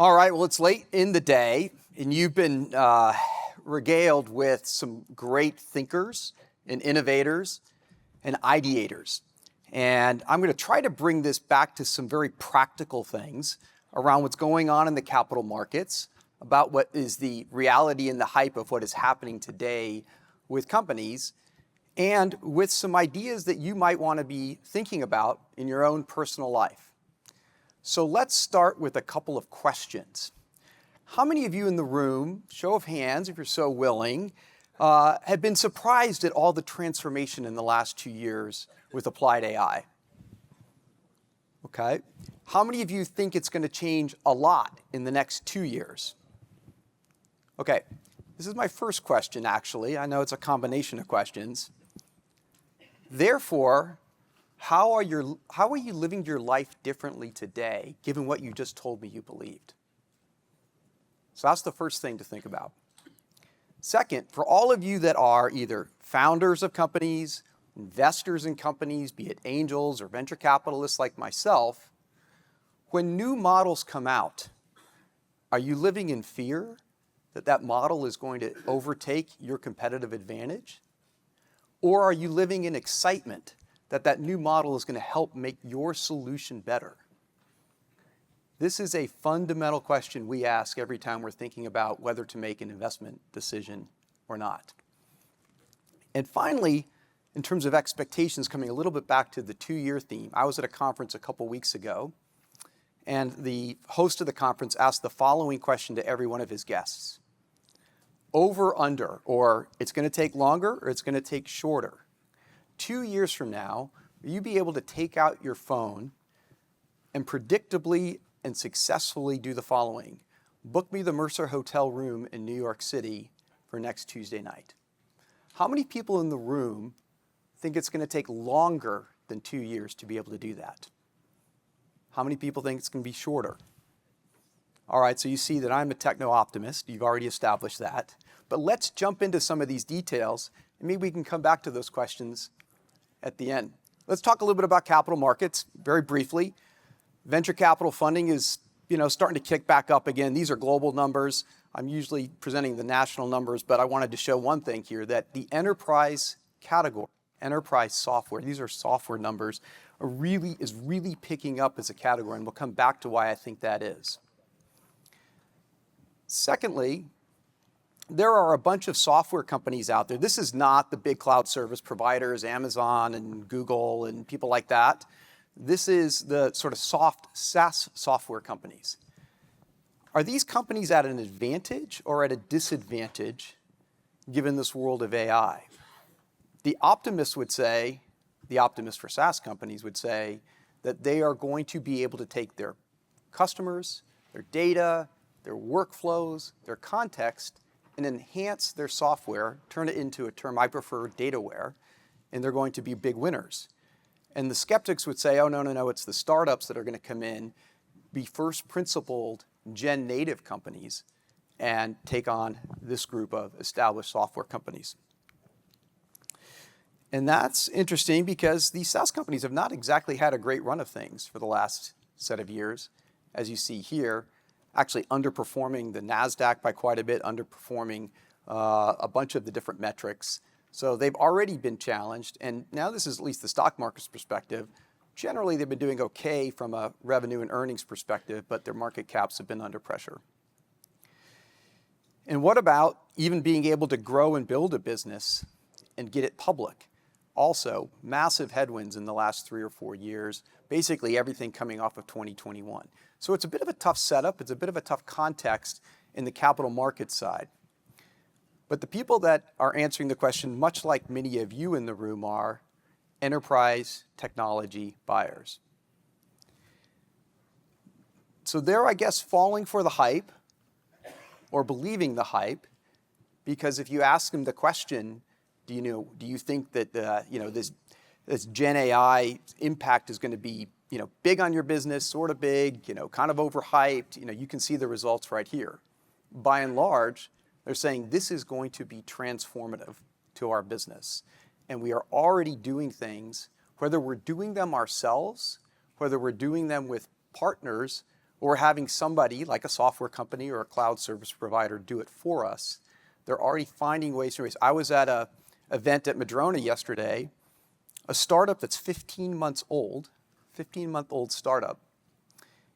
All right, well, it's late in the day, and you've been regaled with some great thinkers and innovators and ideators. And I'm going to try to bring this back to some very practical things around what's going on in the capital markets, about what is the reality and the hype of what is happening today with companies, and with some ideas that you might want to be thinking about in your own personal life. So let's start with a couple of questions. How many of you in the room, show of hands if you're so willing, have been surprised at all the transformation in the last 2 years with applied AI? Okay. How many of you think it's going to change a lot in the next 2 years? Okay. This is my first question, actually. I know it's a combination of questions. Therefore, how are you living your life differently today, given what you just told me you believed? So that's the first thing to think about. Second, for all of you that are either founders of companies, investors in companies, be it angels or venture capitalists like myself, when new models come out, are you living in fear that that model is going to overtake your competitive advantage? Or are you living in excitement that that new model is going to help make your solution better? This is a fundamental question we ask every time we're thinking about whether to make an investment decision or not. And finally, in terms of expectations, coming a little bit back to the 2-year theme, I was at a conference a couple weeks ago, and the host of the conference asked the following question to every one of his guests. Over, under, or it's going to take longer or it's going to take shorter. 2 years from now, will you be able to take out your phone and predictably and successfully do the following? Book me the Mercer Hotel room in New York City for next Tuesday night. How many people in the room think it's going to take longer than 2 years to be able to do that? How many people think it's going to be shorter? All right, so you see that I'm a techno-optimist. You've already established that. But let's jump into some of these details, and maybe we can come back to those questions at the end. Let's talk a little bit about capital markets very briefly. Venture capital funding is, starting to kick back up again. These are global numbers. I'm usually presenting the national numbers, but I wanted to show one thing here, that the enterprise category, enterprise software, these are software numbers, is really picking up as a category, and we'll come back to why I think that is. Secondly, there are a bunch of software companies out there. This is not the big cloud service providers, Amazon and Google and people like that. This is the sort of soft SaaS software companies. Are these companies at an advantage or at a disadvantage given this world of AI? The optimist would say, the optimist for SaaS companies would say that they are going to be able to take their customers, their data, their workflows, their context, and enhance their software, turn it into a term I prefer, dataware, and they're going to be big winners. And the skeptics would say, oh, no, it's the startups that are going to come in, be first principled gen native companies, and take on this group of established software companies. And that's interesting because these SaaS companies have not exactly had a great run of things for the last set of years, as you see here, actually underperforming the NASDAQ by quite a bit, underperforming a bunch of the different metrics. So they've already been challenged, and now this is at least the stock market's perspective. Generally, they've been doing okay from a revenue and earnings perspective, but their market caps have been under pressure. And what about even being able to grow and build a business and get it public? Also, massive headwinds in the last 3 or 4 years, basically everything coming off of 2021. So it's a bit of a tough setup. It's a bit of a tough context in the capital markets side. But the people that are answering the question, much like many of you in the room, are enterprise technology buyers. So they're, I guess, falling for the hype or believing the hype, because if you ask them the question, do you think that this Gen AI impact is going to be big on your business, sort of big, kind of overhyped? You can see the results right here. By and large, they're saying this is going to be transformative to our business. And we are already doing things, whether we're doing them ourselves, whether we're doing them with partners, or having somebody like a software company or a cloud service provider do it for us. They're already finding ways to raise. I was at an event at Madrona yesterday, a startup that's 15 months old, 15-month-old startup.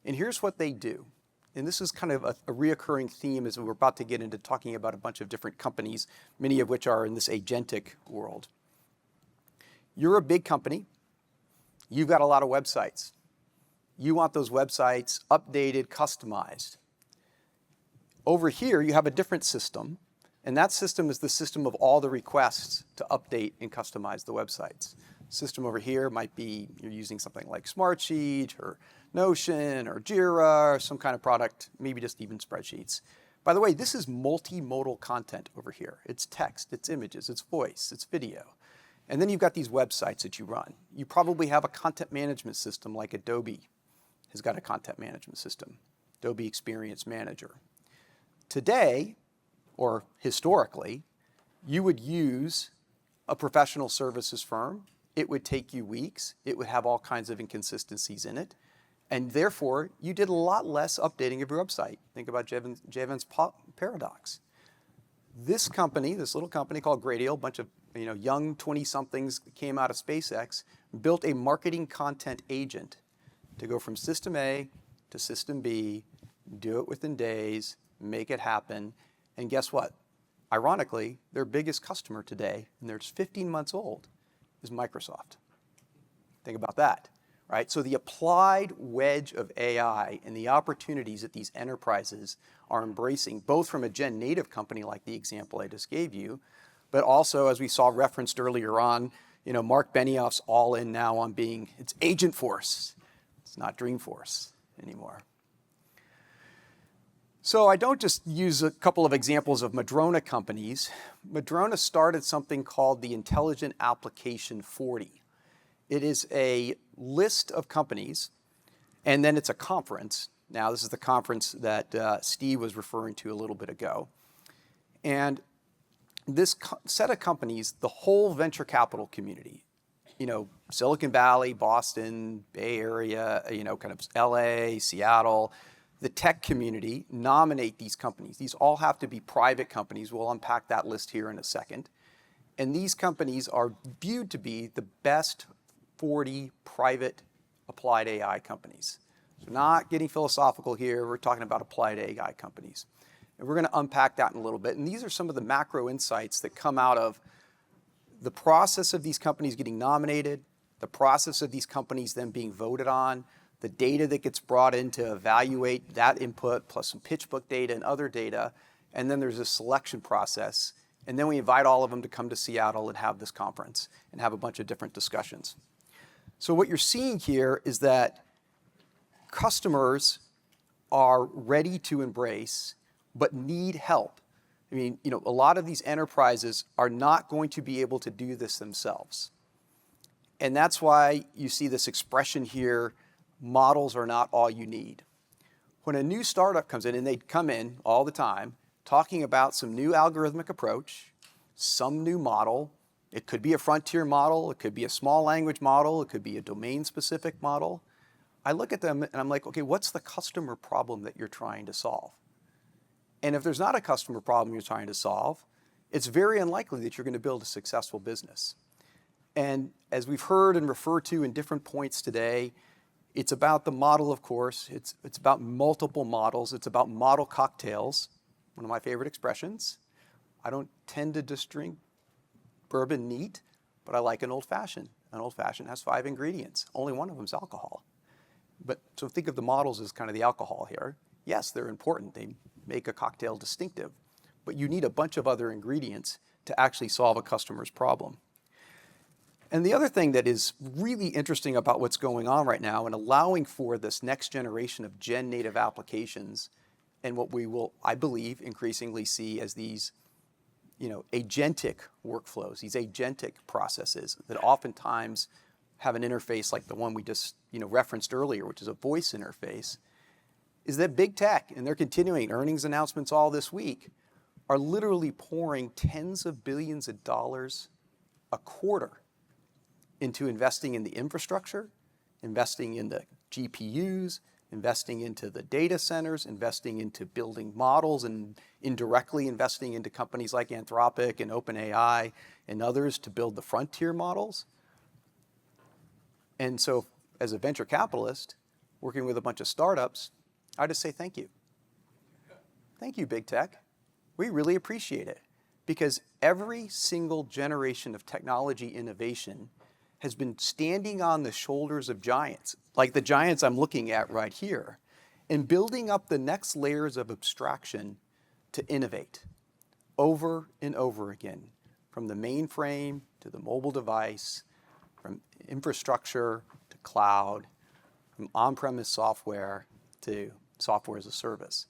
And here's what they do. And this is kind of a reoccurring theme as we're about to get into talking about a bunch of different companies, many of which are in this agentic world. You're a big company. You've got a lot of websites. You want those websites updated, customized. Over here, you have a different system, and that system is the system of all the requests to update and customize the websites. System over here might be you're using something like Smartsheet or Notion or Jira or some kind of product, maybe just even spreadsheets. By the way, this is multimodal content over here. It's text, it's images, it's voice, it's video. And then you've got these websites that you run. You probably have a content management system like Adobe has got a content management system, Adobe Experience Manager. Today, or historically, you would use a professional services firm. It would take you weeks. It would have all kinds of inconsistencies in it. And therefore, you did a lot less updating of your website. Think about Jevons paradox. This company, this little company called Gradial, a bunch of young 20-somethings came out of SpaceX, built a marketing content agent to go from system A to system B, do it within days, make it happen. And guess what? Ironically, their biggest customer today, and they're 15 months old, is Microsoft. Think about that, right? So the applied wedge of AI and the opportunities that these enterprises are embracing, both from a gen native company like the example I just gave you, but also, as we saw referenced earlier on, Mark Benioff's all in now on it's Agent Force. It's not Dreamforce anymore. So I don't just use a couple of examples of Madrona companies. Madrona started something called the Intelligent Application 40. It is a list of companies, and then it's a conference. Now, this is the conference that Steve was referring to a little bit ago. And this set of companies, the whole venture capital community, Silicon Valley, Boston, Bay Area, kind of LA, Seattle, the tech community nominate these companies. These all have to be private companies. We'll unpack that list here in a second. And these companies are viewed to be the best 40 private applied AI companies. So not getting philosophical here. We're talking about applied AI companies. And we're going to unpack that in a little bit. And these are some of the macro insights that come out of the process of these companies getting nominated, the process of these companies then being voted on, the data that gets brought in to evaluate that input, plus some pitch book data and other data. And then there's a selection process. And then we invite all of them to come to Seattle and have this conference and have a bunch of different discussions. So what you're seeing here is that customers are ready to embrace, but need help. I mean, a lot of these enterprises are not going to be able to do this themselves. And that's why you see this expression here, models are not all you need. When a new startup comes in, and they come in all the time, talking about some new algorithmic approach, some new model, it could be a frontier model, it could be a small language model, it could be a domain-specific model. I look at them and I'm like, okay, what's the customer problem that you're trying to solve? And if there's not a customer problem you're trying to solve, it's very unlikely that you're going to build a successful business. And as we've heard and referred to in different points today, it's about the model, of course. It's about multiple models. It's about model cocktails, one of my favorite expressions. I don't tend to just drink bourbon neat, but I like an old-fashioned. An old-fashioned has 5 ingredients. Only one of them is alcohol. So think of the models as kind of the alcohol here. Yes, they're important. They make a cocktail distinctive. But you need a bunch of other ingredients to actually solve a customer's problem. And the other thing that is really interesting about what's going on right now and allowing for this next generation of gen native applications and what we will, I believe, increasingly see as these agentic workflows, these agentic processes that oftentimes have an interface like the one we just referenced earlier, which is a voice interface, is that big tech, and they're continuing earnings announcements all this week, are literally pouring tens of billions of dollars a quarter into investing in the infrastructure, investing in the GPUs, investing into the data centers, investing into building models, and indirectly investing into companies like Anthropic and OpenAI and others to build the frontier models. And so as a venture capitalist, working with a bunch of startups, I just say thank you. Thank you, big tech. We really appreciate it, because every single generation of technology innovation has been standing on the shoulders of giants, like the giants I'm looking at right here, and building up the next layers of abstraction to innovate over and over again, from the mainframe to the mobile device, from infrastructure to cloud, from on-premise software to software as a service.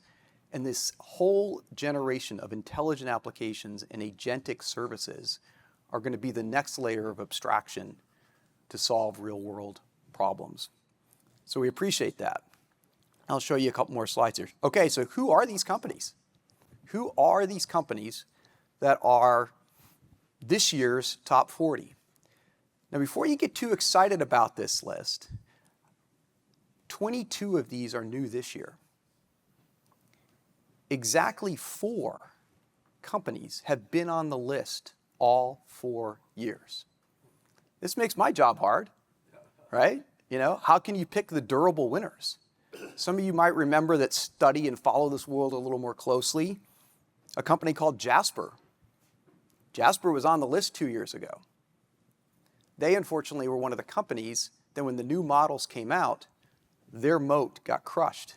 And this whole generation of intelligent applications and agentic services are going to be the next layer of abstraction to solve real-world problems. So we appreciate that. I'll show you a couple more slides here. Okay, so who are these companies? Who are these companies that are this year's top 40? Now, before you get too excited about this list, 22 of these are new this year. Exactly 4 companies have been on the list all 4 years. This makes my job hard, right? You know, how can you pick the durable winners? Some of you might remember that study and follow this world a little more closely. A company called Jasper. Jasper was on the list 2 years ago. They unfortunately were one of the companies that when the new models came out, their moat got crushed.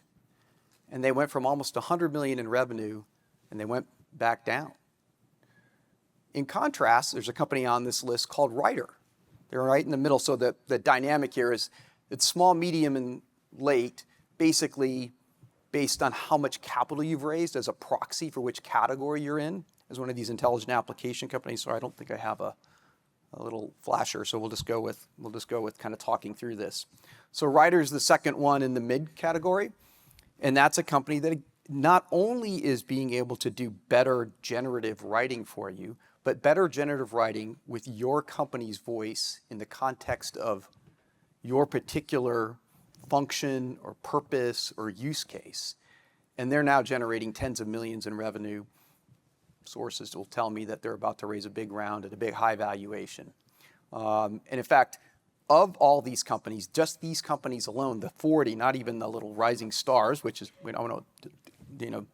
And they went from almost 100 million in revenue, and they went back down. In contrast, there's a company on this list called Ryder. They're right in the middle. So the dynamic here is it's small, medium, and late, basically based on how much capital you've raised as a proxy for which category you're in, as one of these intelligent application companies. So I don't think I have a little flasher, so we'll just go with kind of talking through this. So Ryder's the second one in the mid category, and that's a company that not only is being able to do better generative writing for you, but better generative writing with your company's voice in the context of your particular function or purpose or use case. And they're now generating tens of millions in revenue. Sources will tell me that they're about to raise a big round at a big high valuation. And in fact, of all these companies, just these companies alone, the 40, not even the little rising stars, which is, we don't know,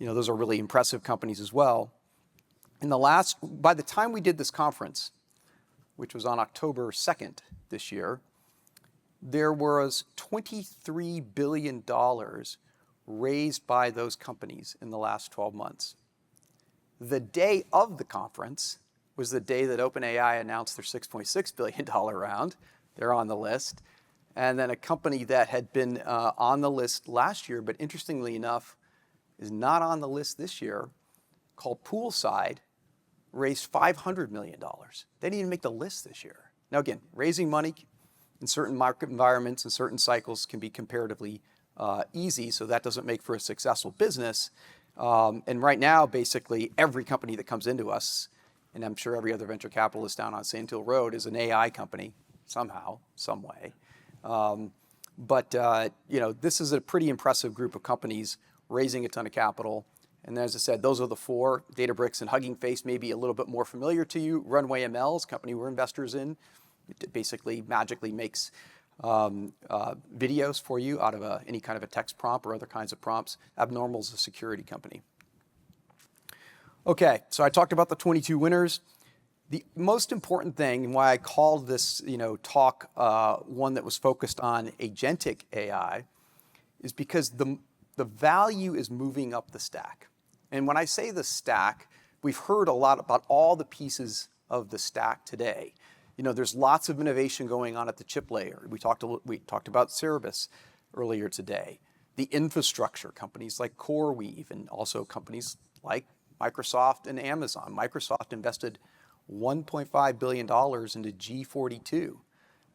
those are really impressive companies as well. By the time we did this conference, which was on October 2nd this year, there was $23 billion raised by those companies in the last 12 months. The day of the conference was the day that OpenAI announced their $6.6 billion round. They're on the list. And then a company that had been on the list last year, but interestingly enough, is not on the list this year, called Poolside, raised $500 million. They didn't even make the list this year. Now again, raising money in certain market environments and certain cycles can be comparatively easy, so that doesn't make for a successful business. And right now, basically, every company that comes into us, and I'm sure every other venture capitalist down on Sand Hill Road, is an AI company, somehow, some way. This is a pretty impressive group of companies raising a ton of capital. And as I said, those are the 4. Databricks and Hugging Face may be a little bit more familiar to you. Runway ML is a company we're investors in. It basically magically makes videos for you out of any kind of a text prompt or other kinds of prompts. Abnormal is a security company. Okay, so I talked about the 22 winners. The most important thing, and why I called this talk one that was focused on agentic AI, is because the value is moving up the stack. And when I say the stack, we've heard a lot about all the pieces of the stack today. There's lots of innovation going on at the chip layer. We talked about Cerebus earlier today. The infrastructure companies like CoreWeave, and also companies like Microsoft and Amazon. Microsoft invested $1.5 billion into G42,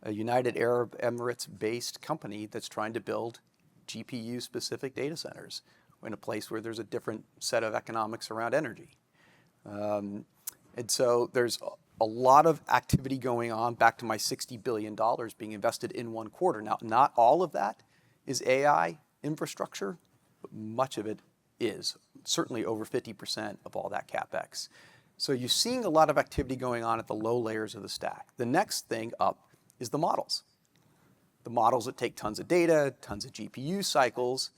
a United Arab Emirates-based company that's trying to build GPU-specific data centers in a place where there's a different set of economics around energy. And so there's a lot of activity going on, back to my $60 billion being invested in one quarter. Now, not all of that is AI infrastructure, but much of it is, certainly over 50% of all that CapEx. So you're seeing a lot of activity going on at the low layers of the stack. The next thing up is the models. The models that take tons of data, tons of GPU cycles,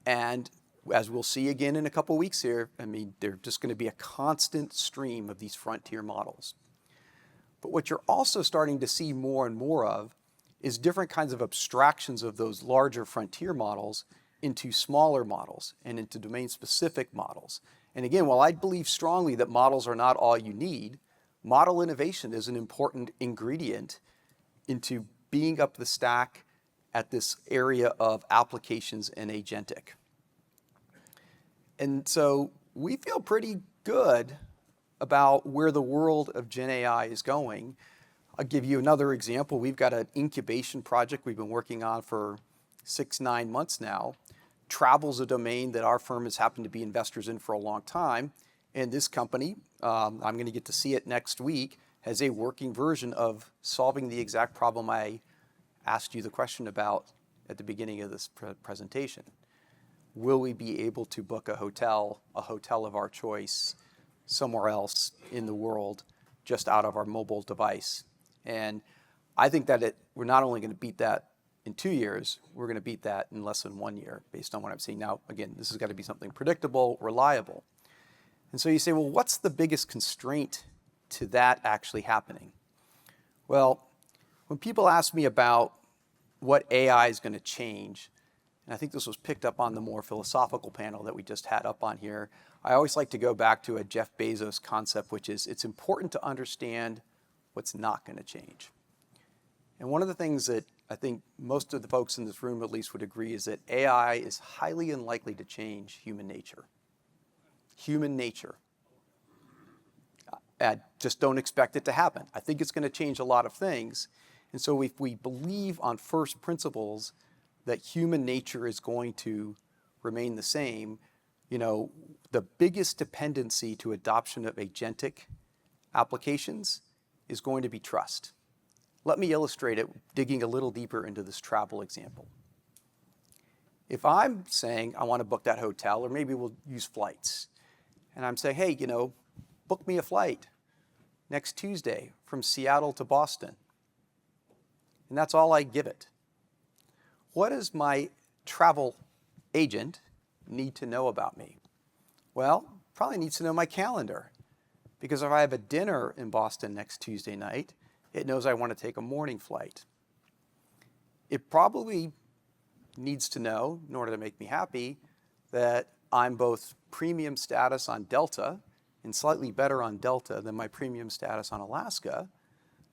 and as we'll see again in a couple weeks here, I mean, they're just going to be a constant stream of these frontier models. But what you're also starting to see more and more of is different kinds of abstractions of those larger frontier models into smaller models and into domain-specific models. And again, while I believe strongly that models are not all you need, model innovation is an important ingredient into being up the stack at this area of applications and agentic. And so we feel pretty good about where the world of Gen AI is going. I'll give you another example. We've got an incubation project we've been working on for 6-9 months now. Travel's a domain that our firm has happened to be investors in for a long time. And this company, I'm going to get to see it next week, has a working version of solving the exact problem I asked you the question about at the beginning of this presentation. Will we be able to book a hotel of our choice, somewhere else in the world, just out of our mobile device? And I think that we're not only going to beat that in 2 years, we're going to beat that in less than 1 year, based on what I'm seeing now. Again, this has got to be something predictable, reliable. And so you say, well, what's the biggest constraint to that actually happening? Well, when people ask me about what AI is going to change, and I think this was picked up on the more philosophical panel that we just had up on here, I always like to go back to a Jeff Bezos concept, which is it's important to understand what's not going to change. And one of the things that I think most of the folks in this room at least would agree is that AI is highly unlikely to change human nature. Human nature. I just don't expect it to happen. I think it's going to change a lot of things. And so if we believe on first principles that human nature is going to remain the same, the biggest dependency to adoption of agentic applications is going to be trust. Let me illustrate it digging a little deeper into this travel example. If I'm saying I want to book that hotel, or maybe we'll use flights, and I'm saying, hey, book me a flight next Tuesday from Seattle to Boston, and that's all I give it. What does my travel agent need to know about me? Well, probably needs to know my calendar, because if I have a dinner in Boston next Tuesday night, it knows I want to take a morning flight. It probably needs to know, in order to make me happy, that I'm both premium status on Delta and slightly better on Delta than my premium status on Alaska.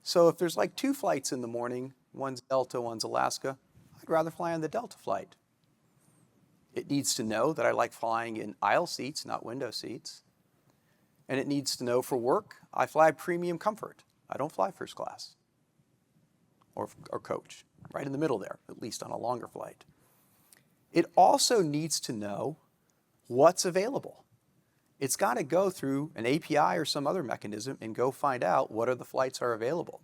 So if there's like 2 flights in the morning, one's Delta, one's Alaska, I'd rather fly on the Delta flight. It needs to know that I like flying in aisle seats, not window seats. And it needs to know for work, I fly premium comfort. I don't fly first class or coach, right in the middle there, at least on a longer flight. It also needs to know what's available. It's got to go through an API or some other mechanism and go find out what are the flights are available.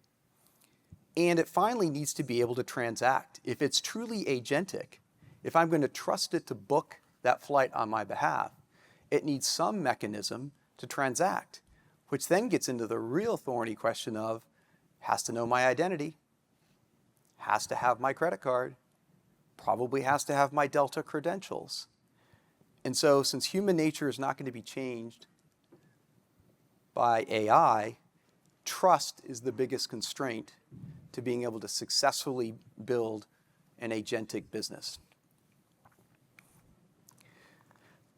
And it finally needs to be able to transact. If it's truly agentic, if I'm going to trust it to book that flight on my behalf, it needs some mechanism to transact, which then gets into the real thorny question of, has to know my identity, has to have my credit card, probably has to have my Delta credentials. And so since human nature is not going to be changed by AI, trust is the biggest constraint to being able to successfully build an agentic business.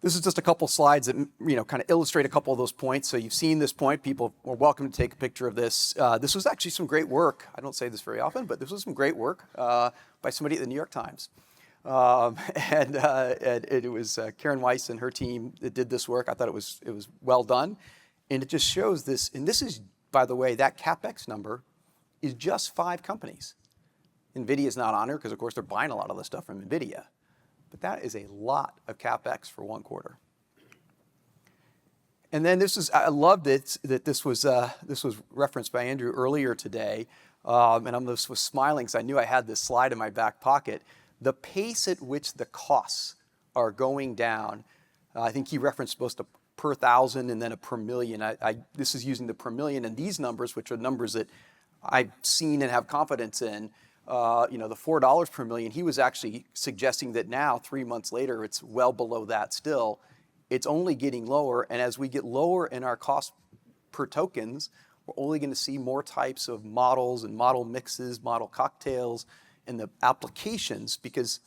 This is just a couple slides that kind of illustrate a couple of those points. So you've seen this point. People are welcome to take a picture of this. This was actually some great work. I don't say this very often, but this was some great work by somebody at the New York Times. And it was Karen Weiss and her team that did this work. I thought it was well done. And it just shows this. And this is, by the way, that CapEx number is just 5 companies. NVIDIA is not on here because, of course, they're buying a lot of the stuff from NVIDIA. But that is a lot of CapEx for 1 quarter. And then I loved it that this was referenced by Andrew earlier today. And I was smiling because I knew I had this slide in my back pocket. the pace at which the costs are going down, I think he referenced both a per thousand and then a per million. This is using the per million, and these numbers, which are numbers that I've seen and have confidence in, the $4 per million, he was actually suggesting that now, 3 months later, it's well below that still. It's only getting lower, and as we get lower in our cost per tokens, we're only going to see more types of models and model mixes, model cocktails, and the applications, because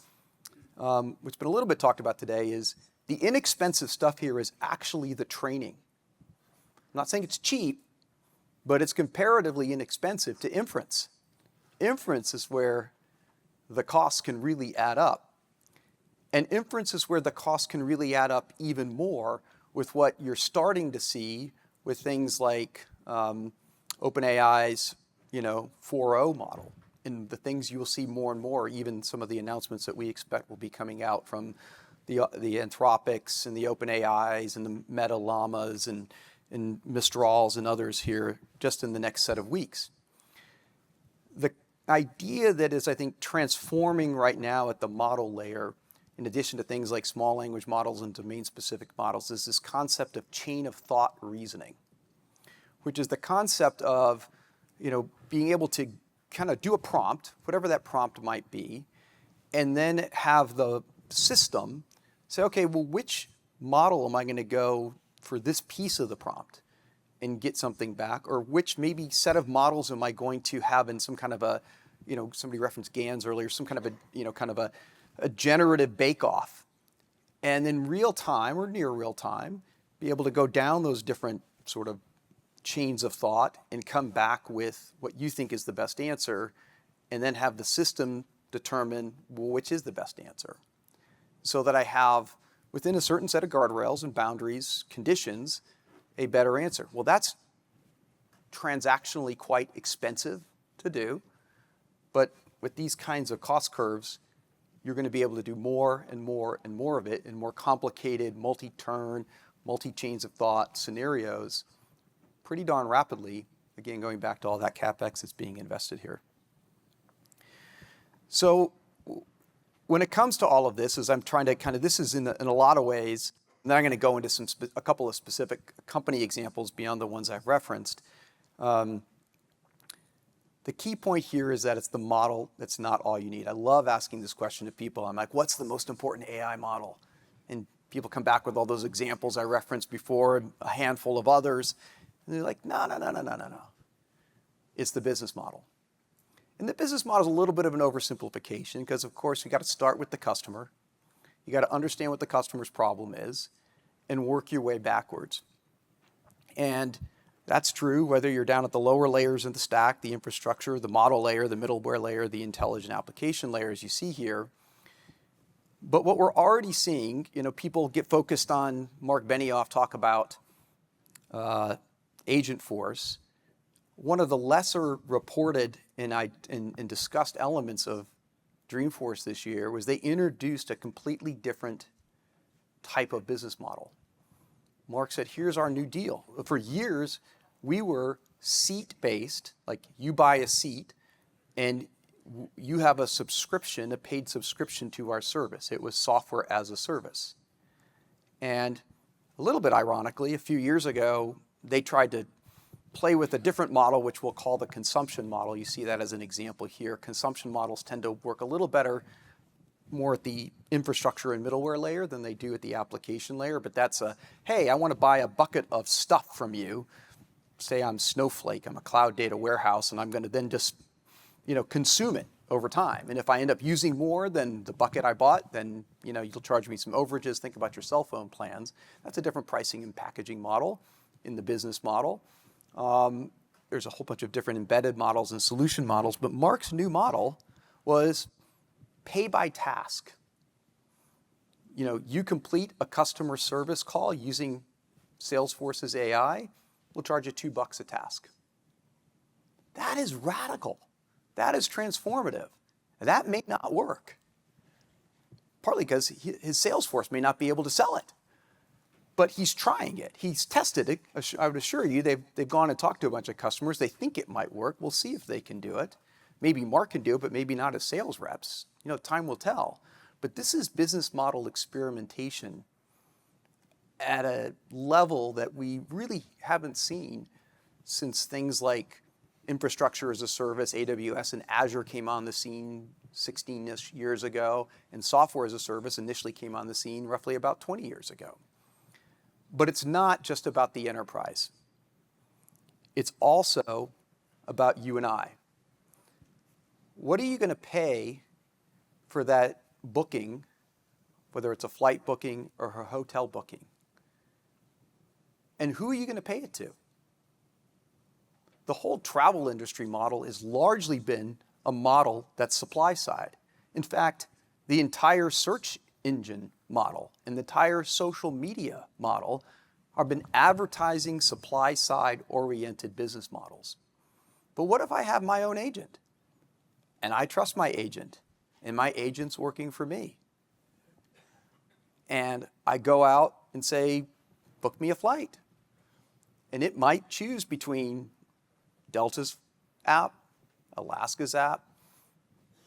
what's been a little bit talked about today is the inexpensive stuff here is actually the training. I'm not saying it's cheap, but it's comparatively inexpensive to inference. Inference is where the costs can really add up. And inference is where the costs can really add up even more with what you're starting to see with things like OpenAI's 4.0 model, and the things you'll see more and more, even some of the announcements that we expect will be coming out from the Anthropics and the OpenAIs and the Meta Llamas and Mistrals and others here just in the next set of weeks. The idea that is, I think, transforming right now at the model layer, in addition to things like small language models and domain-specific models, is this concept of chain of thought reasoning, which is the concept of being able to kind of do a prompt, whatever that prompt might be, and then have the system say, okay, well, which model am I going to go for this piece of the prompt and get something back, or which maybe set of models am I going to have in some kind of a, somebody referenced GANs earlier, some kind of a generative bake-off, and in real time or near real time, be able to go down those different sort of chains of thought and come back with what you think is the best answer, and then have the system determine, well, which is the best answer, so that I have, within a certain set of guardrails and boundaries, conditions, a better answer. Well, that's transactionally quite expensive to do, but with these kinds of cost curves, you're going to be able to do more and more and more of it in more complicated, multi-turn, multi-chains of thought scenarios pretty darn rapidly, again, going back to all that CapEx that's being invested here. So when it comes to all of this, as I'm trying to this is in a lot of ways, and then I'm going to go into a couple of specific company examples beyond the ones I've referenced. The key point here is that it's the model that's not all you need. I love asking this question to people. I'm like, what's the most important AI model? And people come back with all those examples I referenced before, a handful of others. And they're like, no. It's the business model. And the business model is a little bit of an oversimplification because, of course, you got to start with the customer. You got to understand what the customer's problem is and work your way backwards. And that's true whether you're down at the lower layers of the stack, the infrastructure, the model layer, the middleware layer, the intelligent application layer, as you see here. But what we're already seeing, people get focused on Mark Benioff talk about Agent Force. One of the lesser reported and discussed elements of Dreamforce this year was they introduced a completely different type of business model. Mark said, here's our new deal. For years, we were seat-based, like you buy a seat and you have a subscription, a paid subscription to our service. It was software as a service. And a little bit ironically, a few years ago, they tried to play with a different model, which we'll call the consumption model. You see that as an example here. Consumption models tend to work a little better more at the infrastructure and middleware layer than they do at the application layer. But that's hey, I want to buy a bucket of stuff from you. Say I'm Snowflake, I'm a cloud data warehouse, and I'm going to then just consume it over time. And if I end up using more than the bucket I bought, then you'll charge me some overages. Think about your cell phone plans. That's a different pricing and packaging model in the business model. There's a whole bunch of different embedded models and solution models, but Mark's new model was pay by task. You complete a customer service call using Salesforce's AI, we'll charge you $2 a task. That is radical. That is transformative. That may not work. Partly because his Salesforce may not be able to sell it. But he's trying it. He's tested it. I would assure you, they've gone and talked to a bunch of customers. They think it might work. We'll see if they can do it. Maybe Mark can do it, but maybe not as sales reps. time will tell. But this is business model experimentation at a level that we really haven't seen since things like infrastructure as a service, AWS and Azure came on the scene 16-ish years ago, and software as a service initially came on the scene roughly about 20 years ago. But it's not just about the enterprise. It's also about you and I. What are you going to pay for that booking, whether it's a flight booking or a hotel booking? And who are you going to pay it to? The whole travel industry model has largely been a model that's supply side. In fact, the entire search engine model and the entire social media model have been advertising supply side oriented business models. But what if I have my own agent and I trust my agent and my agent's working for me? And I go out and say, book me a flight. And it might choose between Delta's app, Alaska's app,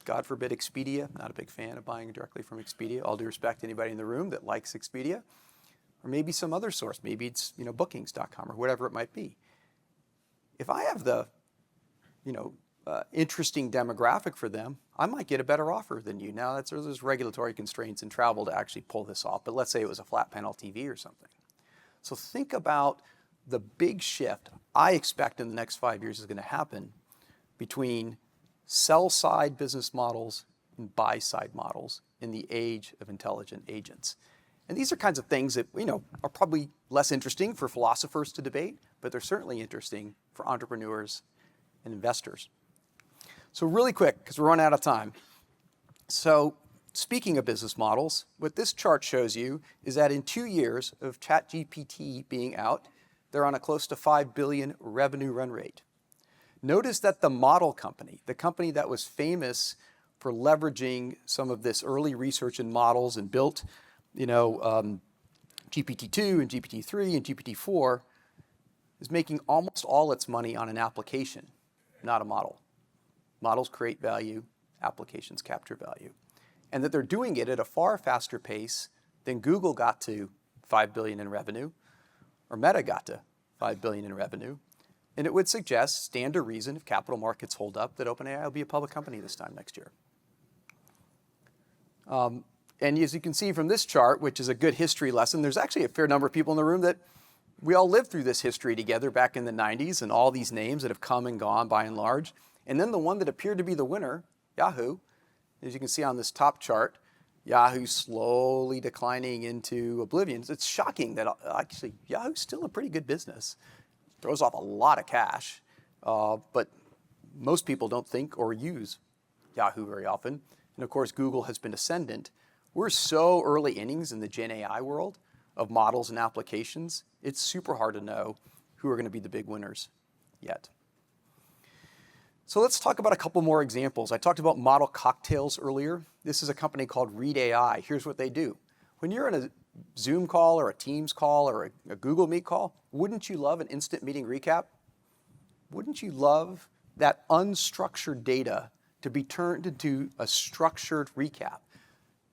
God forbid Expedia. Not a big fan of buying directly from Expedia. All due respect to anybody in the room that likes Expedia. Or maybe some other source. Maybe it's bookings.com or whatever it might be. If I have the interesting demographic for them, I might get a better offer than you. Now, there's regulatory constraints in travel to actually pull this off, but let's say it was a flat panel TV or something. So think about the big shift I expect in the next 5 years is going to happen between sell-side business models and buy-side models in the age of intelligent agents. And these are kinds of things that are probably less interesting for philosophers to debate, but they're certainly interesting for entrepreneurs and investors. So really quick, because we're running out of time. So speaking of business models, what this chart shows you is that in 2 years of ChatGPT being out, they're on a close to $5 billion revenue run rate. Notice that the model company, the company that was famous for leveraging some of this early research in models and built, GPT-2 and GPT-3 and GPT-4, is making almost all its money on an application, not a model. Models create value, applications capture value. And that they're doing it at a far faster pace than Google got to $5 billion in revenue, or Meta got to $5 billion in revenue. And it would suggest, stand to reason, if capital markets hold up, that OpenAI will be a public company this time next year. And as you can see from this chart, which is a good history lesson, there's actually a fair number of people in the room that we all lived through this history together back in the 90s, and all these names that have come and gone by and large. And then the one that appeared to be the winner, Yahoo, as you can see on this top chart, Yahoo slowly declining into oblivion. It's shocking that actually Yahoo's still a pretty good business. Throws off a lot of cash, but most people don't think or use Yahoo very often. And of course, Google has been ascendant. We're so early innings in the Gen AI world of models and applications, it's super hard to know who are going to be the big winners yet. So let's talk about a couple more examples. I talked about model cocktails earlier. This is a company called Read AI. Here's what they do. When you're in a Zoom call or a Teams call or a Google Meet call, wouldn't you love an instant meeting recap? Wouldn't you love that unstructured data to be turned into a structured recap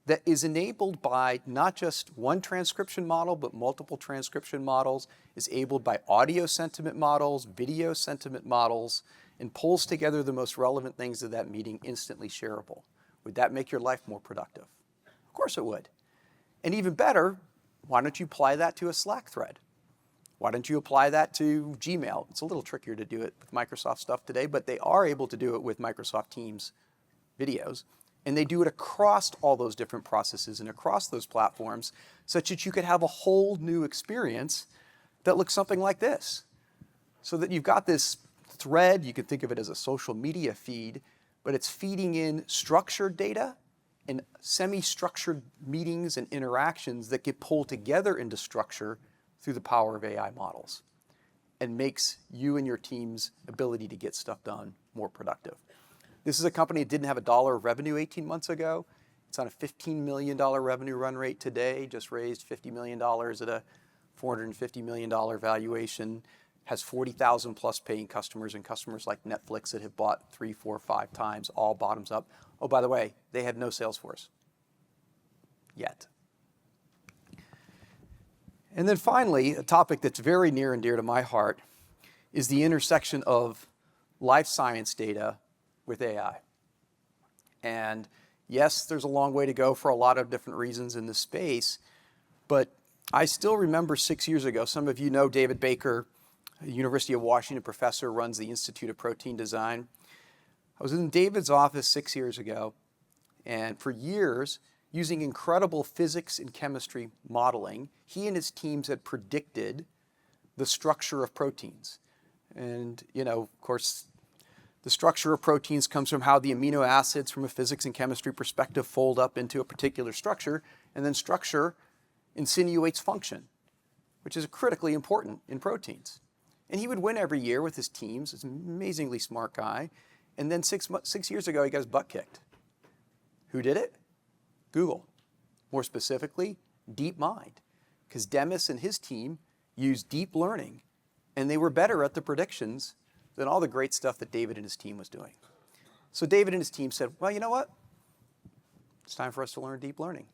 that is enabled by not just one transcription model, but multiple transcription models, is enabled by audio sentiment models, video sentiment models, and pulls together the most relevant things of that meeting instantly shareable? Would that make your life more productive? Of course it would. And even better, why don't you apply that to a Slack thread? Why don't you apply that to Gmail? It's a little trickier to do it with Microsoft stuff today, but they are able to do it with Microsoft Teams videos. And they do it across all those different processes and across those platforms, such that you could have a whole new experience that looks something like this. So that you've got this thread, you can think of it as a social media feed, but it's feeding in structured data and semi-structured meetings and interactions that get pulled together into structure through the power of AI models, and makes you and your team's ability to get stuff done more productive. This is a company that didn't have $1 of revenue 18 months ago. It's on a $15 million revenue run rate today, just raised $50 million at a $450 million valuation, has 40,000 plus paying customers, and customers like Netflix that have bought 3, 4, 5 times, all bottoms up. Oh, by the way, they had no sales force yet. And then finally, a topic that's very near and dear to my heart is the intersection of life science data with AI. And yes, there's a long way to go for a lot of different reasons in this space, but I still remember 6 years ago, some of you know David Baker, a University of Washington professor, runs the Institute of Protein Design. I was in David's office 6 years ago, and for years, using incredible physics and chemistry modeling, he and his teams had predicted the structure of proteins. And, of course, the structure of proteins comes from how the amino acids from a physics and chemistry perspective fold up into a particular structure, and then structure insinuates function, which is critically important in proteins. And he would win every year with his teams. He's an amazingly smart guy. And then 6 years ago, he got his butt kicked. Who did it? Google. More specifically, DeepMind. Because Demis and his team used deep learning, and they were better at the predictions than all the great stuff that David and his team was doing. So David and his team said, well, you know what? It's time for us to learn deep learning.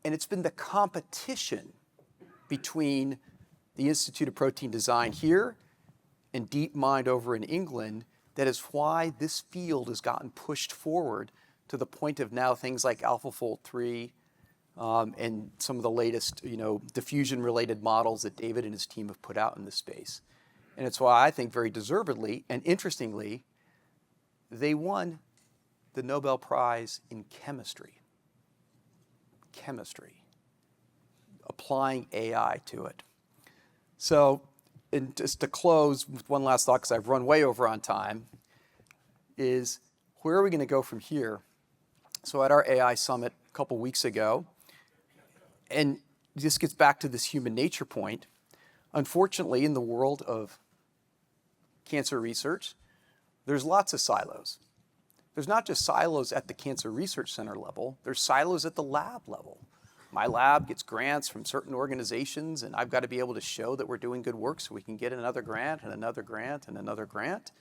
And it's been the competition between the Institute of Protein Design here and DeepMind over in England that is why this field has gotten pushed forward to the point of now things like AlphaFold 3 and some of the latest, diffusion-related models that David and his team have put out in this space. And it's why I think very deservedly and interestingly, they won the Nobel Prize in chemistry. Chemistry. Applying AI to it. So, and just to close with one last thought, because I've run way over on time, is where are we going to go from here? So at our AI summit a couple weeks ago, and this gets back to this human nature point, unfortunately in the world of cancer research, there's lots of silos. There's not just silos at the Cancer Research Center level, there's silos at the lab level. My lab gets grants from certain organizations, and I've got to be able to show that we're doing good work so we can get another grant and another grant and another grant.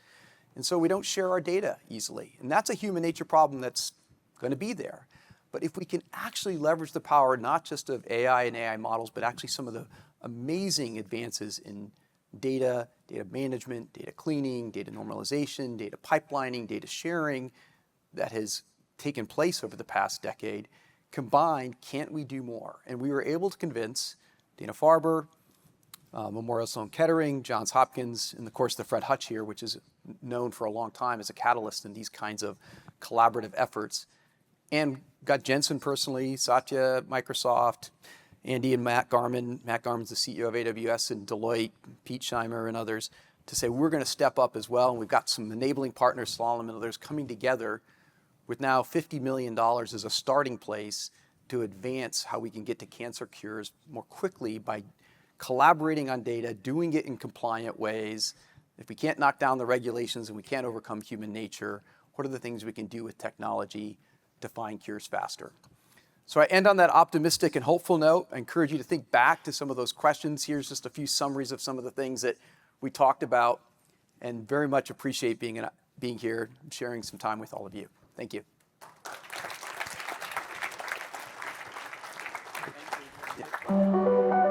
And so we don't share our data easily. And that's a human nature problem that's going to be there. But if we can actually leverage the power not just of AI and AI models, but actually some of the amazing advances in data management, data cleaning, data normalization, data pipelining, data sharing that has taken place over the past decade, combined, can't we do more? And we were able to convince Dana-Farber, Memorial Sloan Kettering, Johns Hopkins, and of course the Fred Hutch here, which is known for a long time as a catalyst in these kinds of collaborative efforts. And got Jensen personally, Satya, Microsoft, Andy and Matt Garman. Matt Garman's the CEO of AWS and Deloitte, Pete Scheimer and others, to say we're going to step up as well. And we've got some enabling partners, Slalom and others, coming together with now $50 million as a starting place to advance how we can get to cancer cures more quickly by collaborating on data, doing it in compliant ways. If we can't knock down the regulations and we can't overcome human nature, what are the things we can do with technology to find cures faster? So I end on that optimistic and hopeful note. I encourage you to think back to some of those questions. Here's just a few summaries of some of the things that we talked about, and very much appreciate being here and sharing some time with all of you. Thank you. Thank you. Yeah.